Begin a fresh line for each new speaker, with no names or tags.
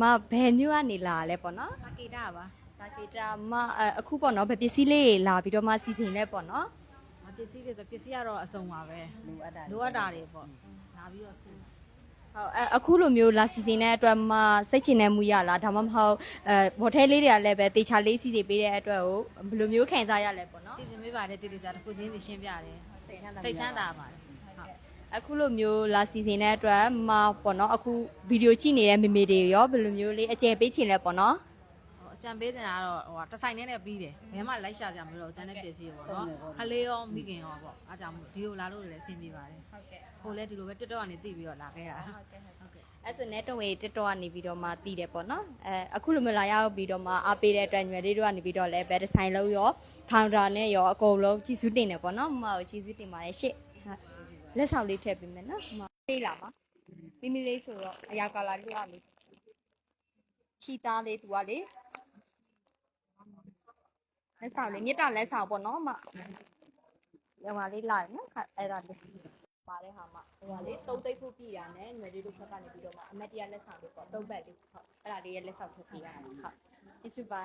မဘယ်မျိုးကနေလာလဲပေါ့နော်
တာကေတာပါ
ဒါကေတာမအခုပေါ့နော်ဗပစ္စည်းလေးလာပြီးတော့မှစီစဉ်လဲပေါ့နော်
ပစ္စည်းတွေဆိုပစ္စည်းကတော့အစုံပါပဲလိုအပ်တာတွေပေါ့လာပြီးတော့စု
ဟုတ်အခုလိုမျိုးလာစီစဉ်တဲ့အတွက်မှစိတ်ချနေမှုရလားဒါမှမဟုတ်ဟိုတယ်လေးတွေကလည်းပဲတေချာလေးစီစဉ်ပေးတဲ့အတွက်ကိုဘယ်လိုမျိုးခံစားရလဲပေါ့နော်
စီစဉ်ပေးပါတယ်တေတေချာတစ်ခုချင်းစီရှင်းပြတယ်စိတ်ချမ်းသာပါတယ်ဟုတ်
အခုလိုမျိုးလာစီစဉ်တဲ့အတွက်မပေါ့နော်အခုဗီဒီယိုကြည့်နေတဲ့မေမေတွေရောဘယ်လိုမျိုးလေးအကျယ်ပေးချင်လဲပေါ့နော်
အကြံပေးတင်တာကတော့ဟိုတဆိုင်နဲ့ပြီးတယ်ဘယ်မှလိုက်ရှာကြမလို့အကြံနဲ့ပစ္စည်းပေါ့နော်ခလေးရောမိခင်ရောပေါ့အားကြောင့်ဒီလိုလာလို့လည်းအဆင်ပြေပါတယ်
ဟုတ်ကဲ့
ဟိုလည်းဒီလိုပဲတက်တော့ကနေသိပြီးတော့လာခဲ့တာဟုတ်ကဲ့
အဲ့ဆိုနဲ့တော့ဝေတက်တော့ကနေပြီးတော့မှတည်တယ်ပေါ့နော်အခုလိုမျိုးလာရောက်ပြီးတော့မှအားပေးတဲ့အတွက်ညွယ်လေးတို့ကနေပြီးတော့လည်းဘယ်ဒီဇိုင်းလုံးရောဖောင်ဒါနဲ့ရောအကုန်လုံးကြီးစုတင်တယ်ပေါ့နော်မမကိုကြီးစုတင်ပါတယ်ရှစ်လက်ဆောင်လေးထည့်ပေးမယ်နော်မပေးလာပါမိမိလေးဆိုတော့အရာကာလာလေးရမယ်ချီသားလေးသူကလေလက်ဆောင်လေးမြစ်တာလက်ဆောင်ပေါ့နော်မရမလေးလာနော်အဲ့ဒါလေးပါတဲ့ဟာမှဟိုကလေသုံးသိပ်ဖို့ပြည်တာနဲ့ညွယ်လေးတို့ဘက်ကနေပြီးတော့မှအမတ်တရားလက်ဆောင်လေးပေါ့သုံးဘက်လေးဟုတ်အဲ့ဒါလေးရဲ့လက်ဆောင်ထုတ်ပေးရတယ်ဟုတ်ကျေးဇူးပါ